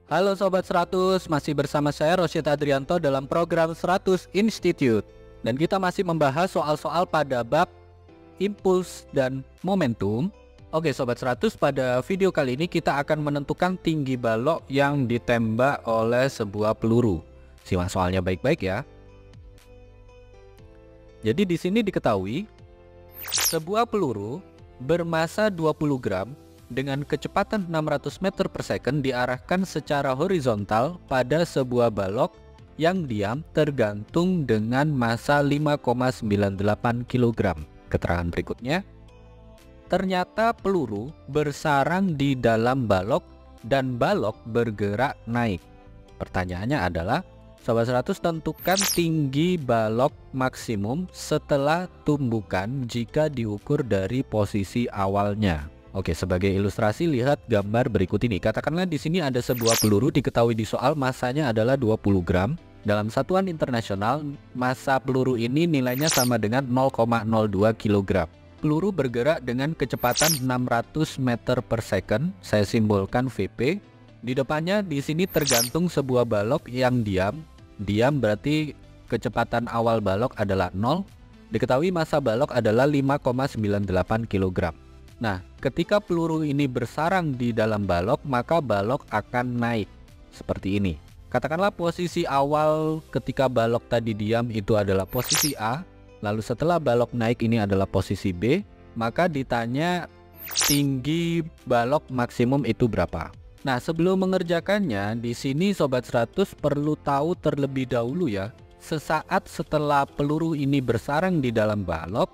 Halo Sobat 100, masih bersama saya Rosyid Adrianto dalam program 100 Institute. Dan kita masih membahas soal-soal pada bab impuls dan momentum. Oke Sobat 100, pada video kali ini kita akan menentukan tinggi balok yang ditembak oleh sebuah peluru. Simak soalnya baik-baik ya. Jadi di sini diketahui sebuah peluru bermasa 20 gram dengan kecepatan 600 meter per second diarahkan secara horizontal pada sebuah balok yang diam tergantung dengan massa 5,98 kg. Keterangan berikutnya, ternyata peluru bersarang di dalam balok dan balok bergerak naik. Pertanyaannya adalah, Sobat 100 tentukan tinggi balok maksimum setelah tumbukan jika diukur dari posisi awalnya. Oke, sebagai ilustrasi lihat gambar berikut ini. Katakanlah di sini ada sebuah peluru, diketahui di soal massanya adalah 20 gram. Dalam satuan internasional, massa peluru ini nilainya sama dengan 0,02 kg. Peluru bergerak dengan kecepatan 600 meter per second. Saya simbolkan Vp. Di depannya di sini tergantung sebuah balok yang diam. Diam berarti kecepatan awal balok adalah 0. Diketahui massa balok adalah 5,98 kg. Nah, ketika peluru ini bersarang di dalam balok, maka balok akan naik seperti ini. Katakanlah posisi awal ketika balok tadi diam itu adalah posisi A, lalu setelah balok naik ini adalah posisi B, maka ditanya tinggi balok maksimum itu berapa. Nah, sebelum mengerjakannya, di sini Sobat 100 perlu tahu terlebih dahulu ya, sesaat setelah peluru ini bersarang di dalam balok,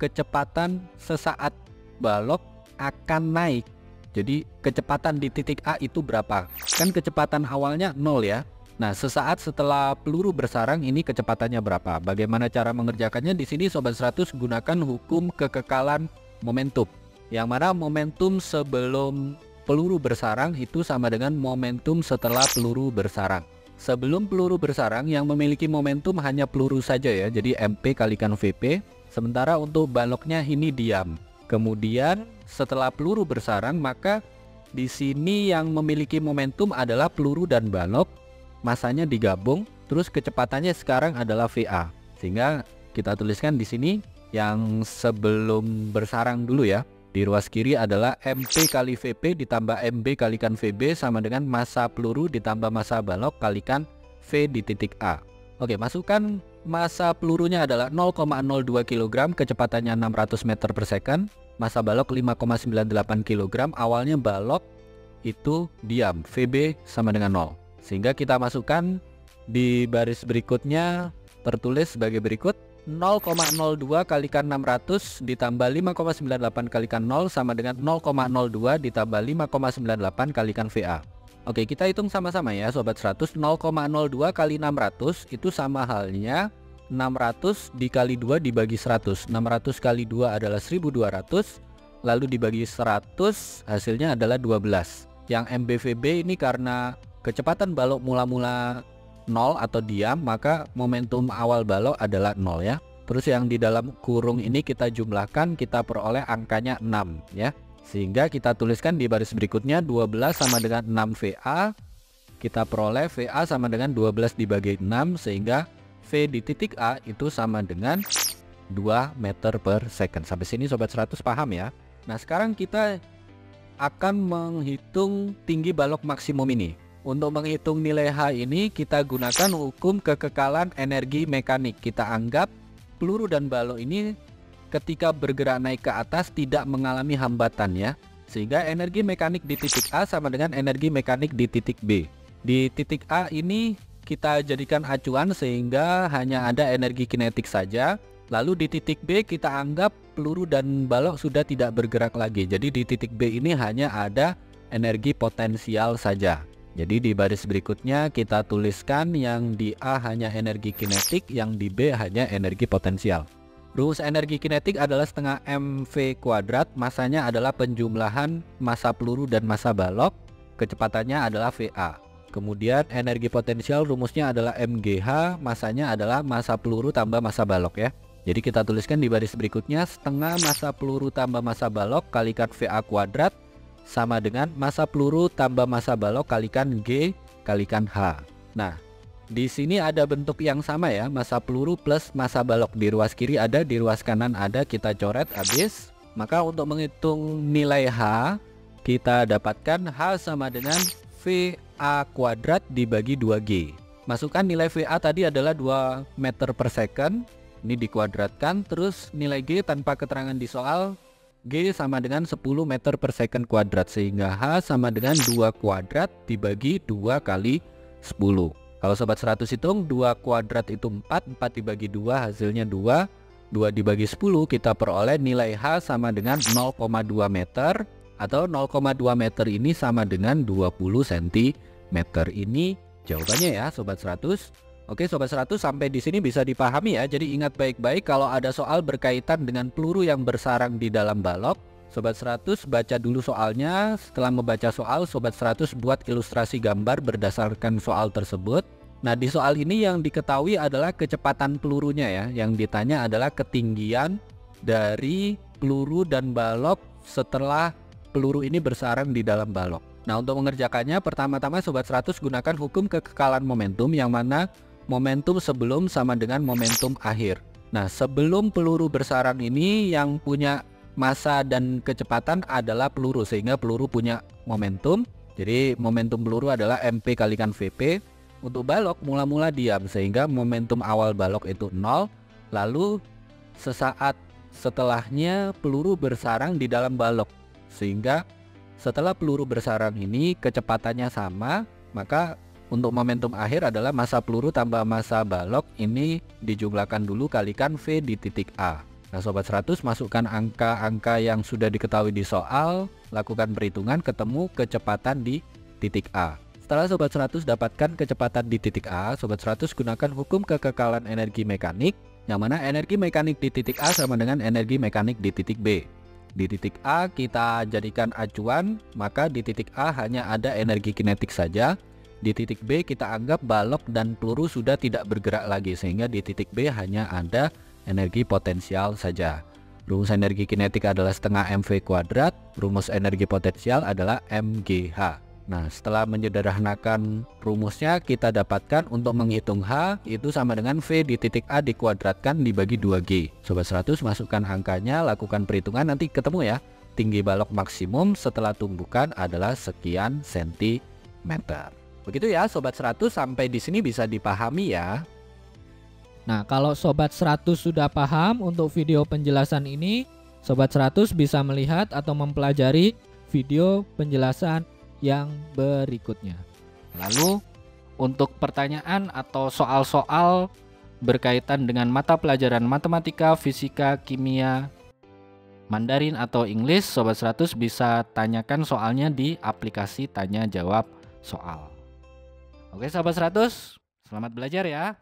kecepatan sesaat balok akan naik. Jadi kecepatan di titik A itu berapa? Kan kecepatan awalnya 0 ya. Nah, sesaat setelah peluru bersarang ini kecepatannya berapa? Bagaimana cara mengerjakannya? Di sini Sobat 100 gunakan hukum kekekalan momentum. Yang mana momentum sebelum peluru bersarang itu sama dengan momentum setelah peluru bersarang. Sebelum peluru bersarang yang memiliki momentum hanya peluru saja ya. Jadi MP kalikan VP. Sementara untuk baloknya ini diam. Kemudian setelah peluru bersarang, maka di sini yang memiliki momentum adalah peluru dan balok, masanya digabung, terus kecepatannya sekarang adalah VA. Sehingga kita tuliskan di sini yang sebelum bersarang dulu ya. Di ruas kiri adalah MP kali VP ditambah MB kalikan VB sama dengan massa peluru ditambah massa balok kalikan V di titik A. Oke, masukkan massa pelurunya adalah 0,02 kg, kecepatannya 600 meter per second, massa balok 5,98 kg, awalnya balok itu diam, VB sama dengan 0. Sehingga kita masukkan di baris berikutnya tertulis sebagai berikut, 0,02 kalikan 600 ditambah 5,98 kalikan 0 sama dengan 0,02 ditambah 5,98 kalikan VA. Oke, kita hitung sama-sama ya Sobat 100. 0,02 kali 600 itu sama halnya 600 dikali 2 dibagi 100. 600 kali 2 adalah 1200, lalu dibagi 100 hasilnya adalah 12. Yang MBVB ini karena kecepatan balok mula-mula 0 atau diam, maka momentum awal balok adalah 0 ya. Terus yang di dalam kurung ini kita jumlahkan, kita peroleh angkanya 6 ya. Sehingga kita tuliskan di baris berikutnya 12 sama dengan 6 VA. Kita peroleh VA sama dengan 12 dibagi 6, sehingga V di titik A itu sama dengan 2 meter per second. Sampai sini Sobat 100 paham ya. Nah, sekarang kita akan menghitung tinggi balok maksimum ini. Untuk menghitung nilai H ini kita gunakan hukum kekekalan energi mekanik. Kita anggap peluru dan balok ini ketika bergerak naik ke atas tidak mengalami hambatan ya. Sehingga energi mekanik di titik A sama dengan energi mekanik di titik B. Di titik A ini kita jadikan acuan sehingga hanya ada energi kinetik saja. Lalu di titik B kita anggap peluru dan balok sudah tidak bergerak lagi. Jadi di titik B ini hanya ada energi potensial saja. Jadi di baris berikutnya kita tuliskan yang di A hanya energi kinetik, yang di B hanya energi potensial. Rumus energi kinetik adalah setengah mv kuadrat, masanya adalah penjumlahan massa peluru dan massa balok, kecepatannya adalah VA. Kemudian energi potensial rumusnya adalah mgh, masanya adalah massa peluru tambah massa balok ya. Jadi kita tuliskan di baris berikutnya setengah massa peluru tambah massa balok kalikan VA kuadrat sama dengan massa peluru tambah massa balok kalikan G kalikan H. Nah, di sini ada bentuk yang sama ya, massa peluru plus massa balok. Di ruas kiri ada, di ruas kanan ada, kita coret habis. Maka untuk menghitung nilai H, kita dapatkan H sama dengan VA kuadrat dibagi 2G. Masukkan nilai VA tadi adalah 2 meter per second. Ini dikuadratkan, terus nilai G tanpa keterangan di soal, G sama dengan 10 meter per second kuadrat, sehingga H sama dengan 2 kuadrat dibagi 2 kali 10. Kalau sobat 100 hitung, 2 kuadrat itu 4 dibagi 2 hasilnya 2 dibagi 10, kita peroleh nilai H sama dengan 0,2 meter, atau 0,2 meter ini sama dengan 20 cm. Ini jawabannya ya sobat 100. Oke sobat 100, sampai di sini bisa dipahami ya. Jadi ingat baik-baik kalau ada soal berkaitan dengan peluru yang bersarang di dalam balok, sobat 100 baca dulu soalnya. Setelah membaca soal, sobat 100 buat ilustrasi gambar berdasarkan soal tersebut. Nah, di soal ini yang diketahui adalah kecepatan pelurunya ya. Yang ditanya adalah ketinggian dari peluru dan balok setelah peluru ini bersarang di dalam balok. Nah, untuk mengerjakannya pertama-tama sobat 100 gunakan hukum kekekalan momentum, yang mana momentum sebelum sama dengan momentum akhir. Nah, sebelum peluru bersarang ini yang punya massa dan kecepatan adalah peluru, sehingga peluru punya momentum. Jadi momentum peluru adalah MP kalikan VP. Untuk balok mula-mula diam, sehingga momentum awal balok itu 0. Lalu sesaat setelahnya peluru bersarang di dalam balok, sehingga setelah peluru bersarang ini kecepatannya sama, maka untuk momentum akhir adalah massa peluru tambah massa balok, ini dijumlahkan dulu kalikan V di titik A. Nah sobat 100, masukkan angka-angka yang sudah diketahui di soal, lakukan perhitungan, ketemu kecepatan di titik A. Setelah sobat 100 dapatkan kecepatan di titik A, sobat 100 gunakan hukum kekekalan energi mekanik, yang mana energi mekanik di titik A sama dengan energi mekanik di titik B. Di titik A kita jadikan acuan, maka di titik A hanya ada energi kinetik saja. Di titik B kita anggap balok dan peluru sudah tidak bergerak lagi, sehingga di titik B hanya ada energi potensial saja. Rumus energi kinetik adalah setengah mv kuadrat, rumus energi potensial adalah mgh. Nah, setelah menyederhanakan rumusnya, kita dapatkan untuk menghitung H itu sama dengan V di titik A dikuadratkan dibagi 2G. Sobat 100 masukkan angkanya, lakukan perhitungan, nanti ketemu ya. Tinggi balok maksimum setelah tumbukan adalah sekian sentimeter. Begitu ya sobat 100, sampai di sini bisa dipahami ya. Nah, kalau sobat 100 sudah paham untuk video penjelasan ini, sobat 100 bisa melihat atau mempelajari video penjelasan yang berikutnya. Lalu untuk pertanyaan atau soal-soal berkaitan dengan mata pelajaran matematika, fisika, kimia, Mandarin atau English, sobat 100 bisa tanyakan soalnya di aplikasi tanya jawab soal. Oke sobat 100, selamat belajar ya.